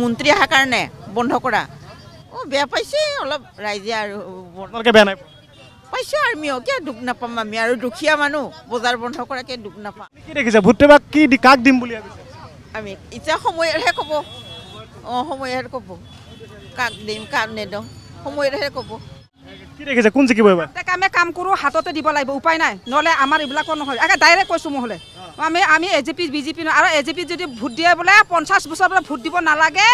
মন্ত্ৰী অহাৰ কাৰণে বন্ধ কৰা বেয়া পাইছে অলপ ৰাইজে আৰু বেয়া নাই পাইছোঁ আমিও কিয় দুখ নাপাম আমি আৰু দুখীয়া মানুহ বজাৰ বন্ধ কৰাকে দুখ নাপাম কি দেখিছে ভোটটো বা কি কাক দিম বুলি ভাবিছে আমি এতিয়া সময়ৰহে ক'ব সময়ৰ ক'ব কাক দিম কাক নেদিওঁ সময়ৰহে ক'ব কি দেখিছে কোন জিকিব এবাৰ আমি কাম কৰোঁ হাততে দিব লাগিব উপায় নাই নহ'লে আমাৰ এইবিলাকো নহয় একে ডাইৰেক্ট কৈছোঁ নহ'লে আমি AJP BJP আৰু AJP যদি ভোট দিয়ে বোলে 50 বছৰ বোলে ভোট দিব নালাগে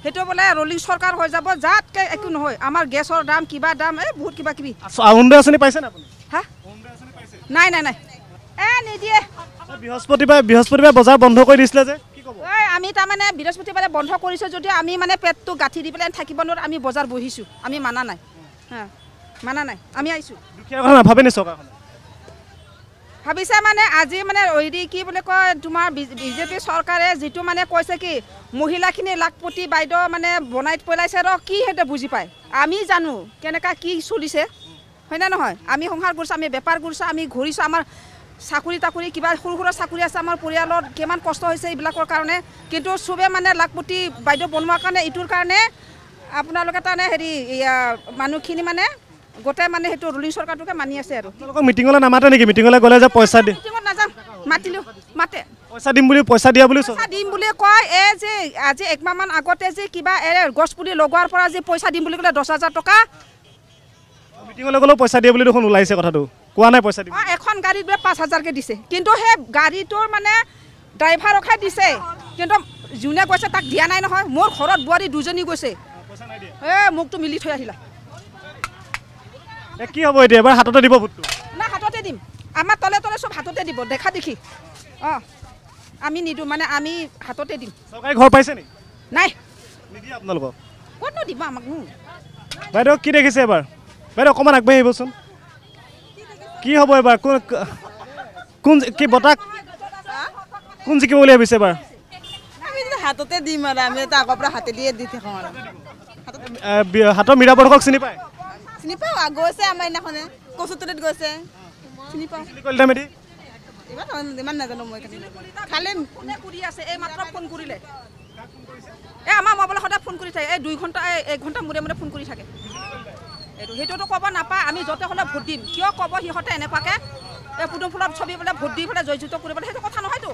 সেইটো বোলে ৰলিং চৰকাৰ হৈ যাব যাতকে একো নহয় আমাৰ গেছৰ দাম কিবা দাম এই বহুত কিবা কিবি অৰুণোদয় আঁচনি পাইছে না আপুনি হা নাই নাই নাই নিদিয়ে বৃহস্পতিবাৰে বজাৰ বন্ধ কৰি দিছিলে যে কি ক'ব আমি তাৰমানে বৃহস্পতিবাৰে বন্ধ কৰিছোঁ যদিও আমি মানে পেটটো গাঁঠি দি পেলাই থাকিব নোৱাৰোঁ আমি বজাৰ বহিছোঁ আমি মানা নাই মানা নাই আমি আহিছোঁ দুখীয়া কথা নাভাবে নি চৰকাৰখনে ভাবিছে মানে আজি মানে হেৰি কি বুলি কয় তোমাৰ BJP চৰকাৰে যিটো মানে কৈছে কি মহিলাখিনি লাখপতি বাইদেউ মানে বনাই পেলাইছে কি সেইটো বুজি পায় আমি জানো কেনেকুৱা কি চলিছে হয়নে নহয় আমি সংসাৰ কৰিছোঁ আমি বেপাৰ কৰিছোঁ আমি ঘূৰিছোঁ আমাৰ চাকৰি তাকৰি কিবা সৰু সৰু চাকৰি আছে আমাৰ পৰিয়ালত কিমান কষ্ট হৈছে এইবিলাকৰ কাৰণে কিন্তু চবে মানে লাখপতি বাইদেউ বনোৱাৰ কাৰণে এইটোৰ কাৰণে আপোনালোকে তাৰমানে হেৰি মানুহখিনি মানে গোটেই মানে সেইটো ৰুলিং চৰকাৰটোকে মানি আছে আৰু মিটিঙলৈ নামাতে নেকি মিটিঙলৈ গ'লে যে পইচা দি মিটিঙত নাযাম মাতিলোঁ মাতে পইচা দিম বুলি পইচা দিয়া বুলি পইচা দিম বুলি কয় যে আজি একমাহমান আগতে যে কিবা গছ পুলি লগোৱাৰ পৰা যে পইচা দিম বুলি ক'লে 10,000 টকা মিটিঙলৈ গ'লেও পইচা দিয়ে বুলি দেখোন ওলাইছে কথাটো কোৱা নাই পইচা দিম এখন গাড়ীত 5,000কে দিছে কিন্তু সেই গাড়ীটোৰ মানে ড্ৰাইভাৰকহে দিছে কিন্তু যোনে গৈছে তাক দিয়া নাই নহয় মোৰ ঘৰত বোৱাৰী দুজনী গৈছে মোকতো মিলি থৈ আহিলা কি হ'ব এতিয়া এবাৰ হাততে দিব ভোটটো না হাততে দিম আমাৰ তলে তলে চব হাততে দিব দেখা দেখি আমি নিদিওঁ মানে আমি হাততে দিম চৰকাৰী ঘৰ পাইছে নি নাই নিদিয়ে আপোনালোকক ক'তনো দিব আমাক বাইদেউ কি দেখিছে এবাৰ বাইদেউ অকণমান আগবাঢ়ি আহিবচোন কি হ'ব এবাৰ কোন কি বতাহ কোন জিকিব বুলি ভাবিছে এবাৰ আমি হাততে দিম আৰু আমি আগৰ পৰা হাতে দিয়ে দি থাকোঁ আৰু হাতৰ মীৰা বৰদক চিনি পায় চিনি পাওঁ গৈছে আমাৰ দিনাখনে কচুতলিত গৈছে চিনি পাওঁ ইমান নাজানো মই খালি ফোনে কৰি আছে এই মাত্ৰ ফোন কৰিলে আমাৰ মোবাইলত সদায় ফোন কৰি থাকে 2 ঘণ্টা 1 ঘণ্টা মূৰে মূৰে ফোন কৰি থাকে সেইটোতো ক'ব নাপায় আমি য'তে হ'লে ভোট দিম কিয় ক'ব সিহঁতে এনেকুৱাকৈ এই পুদুম ফুলত ছবি পেলাই ভোট দি পেলাই জয়যুক্ত কৰিবলৈ সেইটো কথা নহয়তো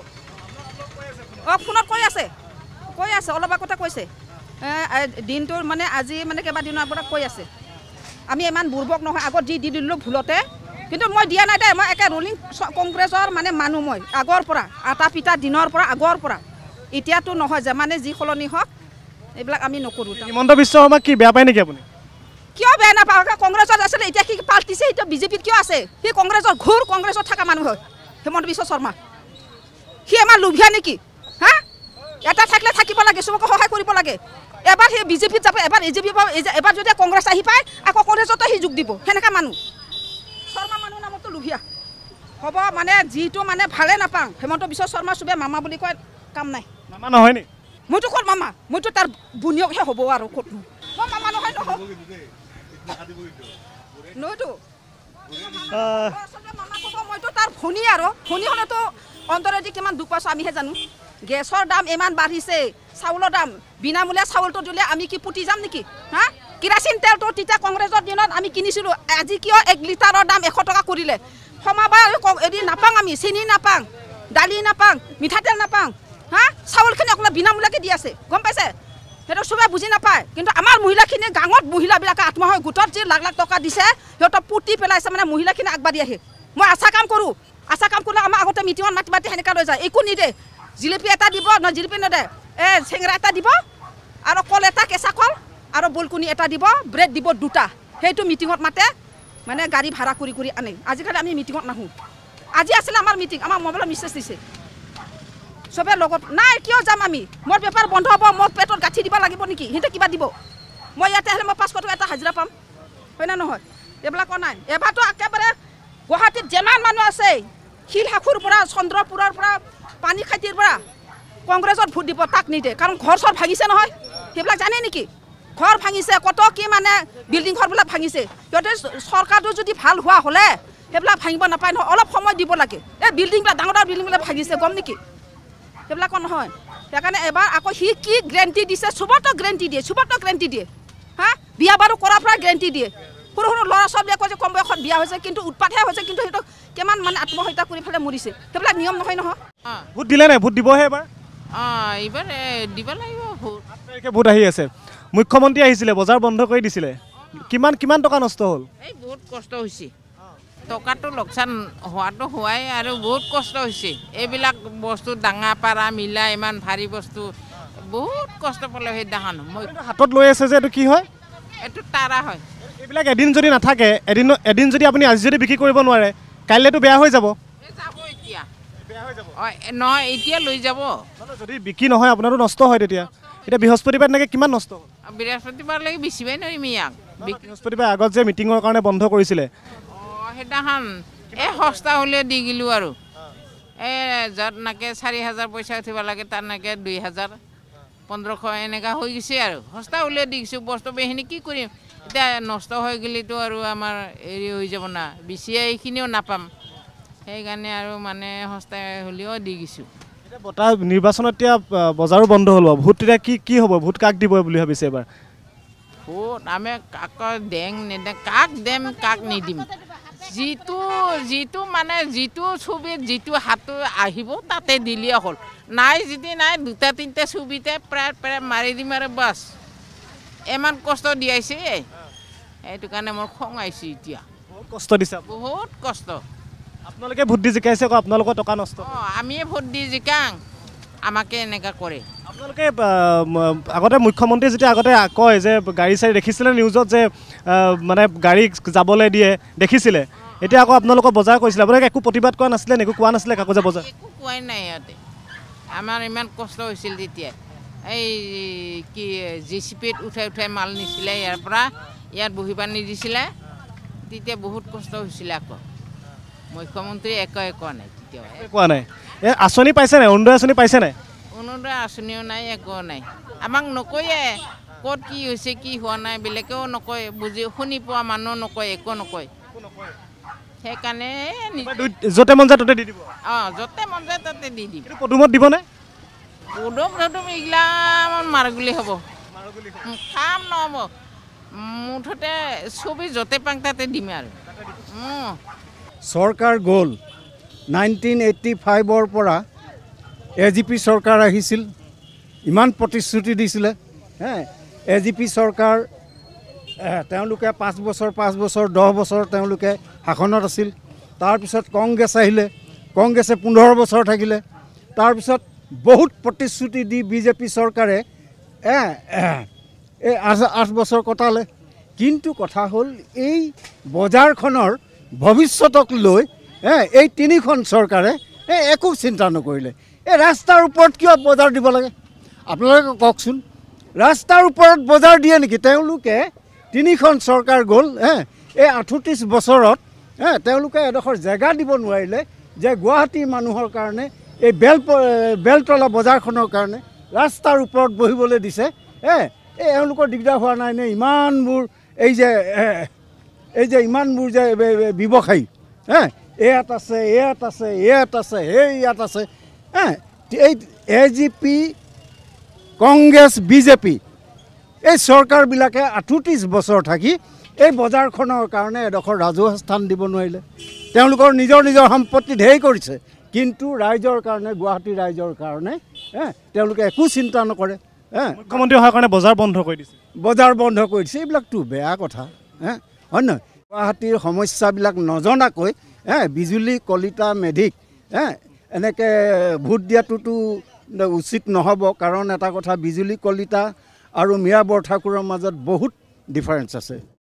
ফোনত কৈ আছে অলপ আগতে কৈছে দিনটোৰ মানে আজি মানে কেইবাদিনৰ পৰা কৈ আছে আমি ইমান বুৰ্বক নহয় আগত দি দিলোঁ ভুলতে কিন্তু মই দিয়া নাই দেই মই একে ৰুলিং কংগ্ৰেছৰ মানে মানুহ মই আগৰ পৰা আটা পিতা দিনৰ পৰা আগৰ পৰা এতিয়াতো নহয় যে মানে যি সলনি হওক এইবিলাক আমি নকৰোঁ হিমন্ত বিশ্ব শৰ্মাক কি বেয়া পায় নেকি আপুনি কিয় বেয়া নাপাওঁ কংগ্ৰেছত আছিলে এতিয়া কি পাল্টিছে এতিয়া BJPত কিয় আছে সি কংগ্ৰেছৰ ঘূৰ কংগ্ৰেছত থকা মানুহ হয় হিমন্ত বিশ্ব শৰ্মা সি আমাৰ লোভিয়া নেকি এটা থাকিলে থাকিব লাগে চবকে সহায় কৰিব লাগে এবাৰ সেই BJPত যাব এবাৰ AJP এবাৰ যদি কংগ্ৰেছ আহি পায় আকৌ কংগ্ৰেছতে সি যোগ দিব সেনেকুৱা মানুহ শৰ্মা মানুহ নামতো লোভিয়া হ'ব মানে যিটো মানে ভালে নাপাওঁ হিমন্ত বিশ্ব শৰ্মা চবে মামা বুলি কয় কাম নাই মামা নহয় নি মইতো ক'ত মামা মইতো তাৰ বুনিয়কহে হ'ব আৰু ক'ত মই মামা নহয় নহয়তো মামা ক'ব মইতো তাৰ ভনী আৰু ভনী হ'লেতো অন্তৰেদি কিমান দুখ পাইছোঁ আমিহে জানো গেছৰ দাম ইমান বাঢ়িছে চাউলৰ দাম বিনামূলীয়া চাউলটো দিলে আমি কি পুতি যাম নেকি কেৰাচিন তেলটো তেতিয়া কংগ্ৰেছৰ দিনত আমি কিনিছিলোঁ আজি কিয় 1 লিটাৰৰ দাম 100 টকা কৰিলে সমাবাৰ এদিন নাপাওঁ আমি চেনি নাপাওঁ দালি নাপাওঁ মিঠাতেল নাপাওঁ চাউলখিনি অকলে বিনামূলীয়াকৈ দি আছে গম পাইছে সেইটো চবে বুজি নাপায় কিন্তু আমাৰ মহিলাখিনি গাঁৱত মহিলাবিলাকে আত্মসহায়ক গোটত যি লাখ লাখ টকা দিছে সিহঁতক পুতি পেলাইছে মানে মহিলাখিনি আগবাঢ়ি আহে মই আশা কাম কৰোঁ আমাৰ আগতে মিটিঙত মাতি মাতি সেনেকৈ লৈ যায় একো নিদে জিলেপি এটা দিব জিলেপি নেদে চেঙেৰা এটা দিব আৰু কল এটা কেঁচা কল আৰু বলকুনি এটা দিব ব্ৰেড দিব 2টা সেইটো মিটিঙত মাতে মানে গাড়ী ভাড়া কৰি কৰি আনে আজিকালি আমি মিটিঙত নাহোঁ আজি আছিলে আমাৰ মিটিং আমাৰ মোবাইলত মেছেজ দিছে চবে লগত নাই কিয় যাম আমি মোৰ বেপাৰ বন্ধ হ'ব মোৰ পেটত গাঁঠি দিব লাগিব নেকি সিহঁতে কিবা দিব মই ইয়াতে আহিলে মই 500 টকা এটা হাজিৰা পাম হয় না নহয় এইবিলাকো নাই এবাৰতো একেবাৰে গুৱাহাটীত যিমান মানুহ আছে শিলহাখুৰ পৰা চন্দ্ৰপুৰৰ পৰা পানী খাইটিৰ পৰা কংগ্ৰেছত ভোট দিব তাক নিদিয়ে কাৰণ ঘৰ চৰ ভাঙিছে নহয় সেইবিলাক জানে নেকি ঘৰ ভাঙিছে কত কি মানে বিল্ডিং ঘৰবিলাক ভাঙিছে সিহঁতে চৰকাৰটো যদি ভাল হোৱা হ'লে সেইবিলাক ভাঙিব নাপায় নহয় অলপ সময় দিব লাগে এই বিল্ডিংবিলাক ডাঙৰ ডাঙৰ বিল্ডিংবিলাক ভাঙিছে গম নেকি সেইবিলাকো নহয় সেইকাৰণে এবাৰ আকৌ সি কি গ্ৰেণ্টি দিছে চবতো গ্ৰেণ্টি দিয়ে হা বিয়া বাৰু কৰাৰ পৰা গ্ৰেণ্টি দিয়ে সৰু সৰু ল'ৰা ছোৱালীয়ে কয় যে কম বয়সত বিয়া হৈছে কিন্তু উৎপাতহে হৈছে কিন্তু সেইটো কিমান মানে আত্মহত্যা কৰি পেলাই মৰিছে সেইবিলাক নিয়ম নহয় ভোট দিলে নাই ভোট দিবহে এবাৰ এইবাৰ দিব লাগিব ভোট 8 তাৰিখে ভোট আহি আছে মুখ্যমন্ত্ৰী আহিছিলে বজাৰ বন্ধ কৰি দিছিলে কিমান টকা নষ্ট হ'ল এই বহুত কষ্ট হৈছে টকাটো লোকচান হোৱাটো হোৱাই আৰু বহুত কষ্ট হৈছে এইবিলাক বস্তু ডাঙা পাৰা মিলা ইমান ভাৰী বস্তু বহুত কষ্ট পালে সেইদিনাখন মই হাতত লৈ আছে যে এইটো কি হয় এইটো তাৰা হয় এইবিলাক এদিন যদি নাথাকে এদিন যদি আপুনি আজি যদি বিক্ৰী কৰিব নোৱাৰে কাইলৈতো বেয়া হৈ যাব যাব এতিয়া নহয় এতিয়া লৈ যাব যদি বিক্ৰী নহয় আপোনাৰতো নষ্ট হয় তেতিয়া এতিয়া বৃহস্পতিবাৰ এনেকৈ কিমান নষ্ট হ'ল বৃহস্পতিবাৰলৈকে বেচিবই নোৱাৰিম ইয়াক বৃহস্পতিবাৰ আগত যে মিটিঙৰ কাৰণে বন্ধ কৰিছিলে সেইদিনাখন সস্তা হ'লে দি গ'লোঁ আৰু য'ত নাকে 4,000 পইচা উঠিব লাগে তাত নাকে 2,000 1500 এনেকুৱা হৈ গৈছে আৰু সস্তা হ'লে দি গৈছোঁ বস্তু এইখিনি কি কৰিম এতিয়া নষ্ট হৈ গ'লেতো আৰু আমাৰ হেৰি হৈ যাব না বেছিয়ে এইখিনিও নাপাম সেইকাৰণে আৰু মানে সস্তা হ'লেও দি গৈছোঁ এতিয়া বতাহ নিৰ্বাচনত এতিয়া বজাৰো বন্ধ হ'ল ভোট তেতিয়া কি হ'ব ভোট কাক দিব বুলি ভাবিছে এবাৰ ভোট আমি কাক দেং নেদেং কাক দেম কাক নিদিম যিটো মানে যিটো ছবিত যিটো হাতটো আহিব তাতে দিলেই হ'ল নাই যদি নাই 2-3টা ছবিতে প্ৰায় মাৰি দিম আৰু বাছ ইমান কষ্ট দিয়াইছে সেইটো কাৰণে মোৰ খং আহিছে এতিয়া বহুত কষ্ট দিছে বহুত কষ্ট আপোনালোকে ভোট দি জিকাইছে আকৌ আপোনালোকৰ টকা নষ্ট আমিয়ে ভোট দি জিকাং আমাকে এনেকুৱা কৰে আপোনালোকে আগতে মুখ্যমন্ত্ৰী যেতিয়া আগতে কয় যে গাড়ী চাড়ী দেখিছিলে নিউজত যে মানে গাড়ী যাবলৈ দিয়ে দেখিছিলে এতিয়া আকৌ আপোনালোকৰ বজাৰ কৰিছিলে আপোনালোকে একো প্ৰতিবাদ কৰা নাছিলে একো কোৱা নাছিলে কাকোজে বজাৰ একো কোৱাই নাই ইয়াতে আমাৰ ইমান কষ্ট হৈছিল তেতিয়া এই কি JCPত উঠাই মাল নিছিলে ইয়াৰ পৰা ইয়াত বহিব নিদিছিলে তেতিয়া বহুত কষ্ট হৈছিলে আকৌ মুখ্যমন্ত্ৰী একো কোৱা নাই তেতিয়া কোৱা নাই এই আঁচনি পাইছে নাই অৰুণোদয় আঁচনি পাইছে নাই অৰুণোদয় আঁচনিও নাই একো নাই আমাক নকয়ে ক'ত কি হৈছে কি হোৱা নাই বেলেগেও নকয় শুনি পোৱা মানুহ নকয় একো নকয় সেইকাৰণে য'তে মন যায় ত'তে দি দিব য'তে মন যায় তাতে দি দিম পদুমত দিবনে পদুম এইগিলা মাৰগুলি হ'ব কাম নহ'ব মুঠতে ছবি য'তে পাং তাতে দিম আৰু চৰকাৰ গ'ল 1985ৰ পৰা AGP চৰকাৰ আহিছিল ইমান প্ৰতিশ্ৰুতি দিছিলে AGP চৰকাৰ তেওঁলোকে 5 বছৰ 10 বছৰ তেওঁলোকে শাসনত আছিল তাৰপিছত কংগ্ৰেছ আহিলে কংগ্ৰেছে 15 বছৰ থাকিলে তাৰপিছত বহুত প্ৰতিশ্ৰুতি দি BJP চৰকাৰে এই 8 বছৰ কটালে কিন্তু কথা হ'ল এই বজাৰখনৰ ভৱিষ্যতক লৈ এই 3খন চৰকাৰে একো চিন্তা নকৰিলে এই ৰাস্তাৰ ওপৰত কিয় বজাৰ দিব লাগে আপোনালোকে কওকচোন ৰাস্তাৰ ওপৰত বজাৰ দিয়ে নেকি তেওঁলোকে 3খন চৰকাৰ গ'ল এই 38 বছৰত তেওঁলোকে এডোখৰ জেগা দিব নোৱাৰিলে যে গুৱাহাটীৰ মানুহৰ কাৰণে এই বেলতলা বজাৰখনৰ কাৰণে ৰাস্তাৰ ওপৰত বহিবলৈ দিছে এওঁলোকৰ দিগদাৰ হোৱা নাই নে ইমানবোৰ এই যে ইমানবোৰ যে ব্যৱসায়ী ইয়াত আছে ইয়াত আছে এই AGP কংগ্ৰেছ BJP এই চৰকাৰবিলাকে 38 বছৰ থাকি এই বজাৰখনৰ কাৰণে এডোখৰ ৰাজহুৱা স্থান দিব নোৱাৰিলে তেওঁলোকৰ নিজৰ সম্পত্তি ঢেৰ কৰিছে কিন্তু ৰাইজৰ কাৰণে গুৱাহাটী ৰাইজৰ কাৰণে তেওঁলোকে একো চিন্তা নকৰে মুখ্যমন্ত্ৰী অহাৰ কাৰণে বজাৰ বন্ধ কৰি দিছে এইবিলাকতো বেয়া কথা হয় নহয় গুৱাহাটীৰ সমস্যাবিলাক নজনাকৈ বিজুলী কলিতা মেধিক এনেকৈ ভোট দিয়াটোতো উচিত নহ'ব কাৰণ এটা কথা বিজুলী কলিতা আৰু মীৰা বৰঠাকুৰৰ মাজত বহুত ডিফাৰেঞ্চ আছে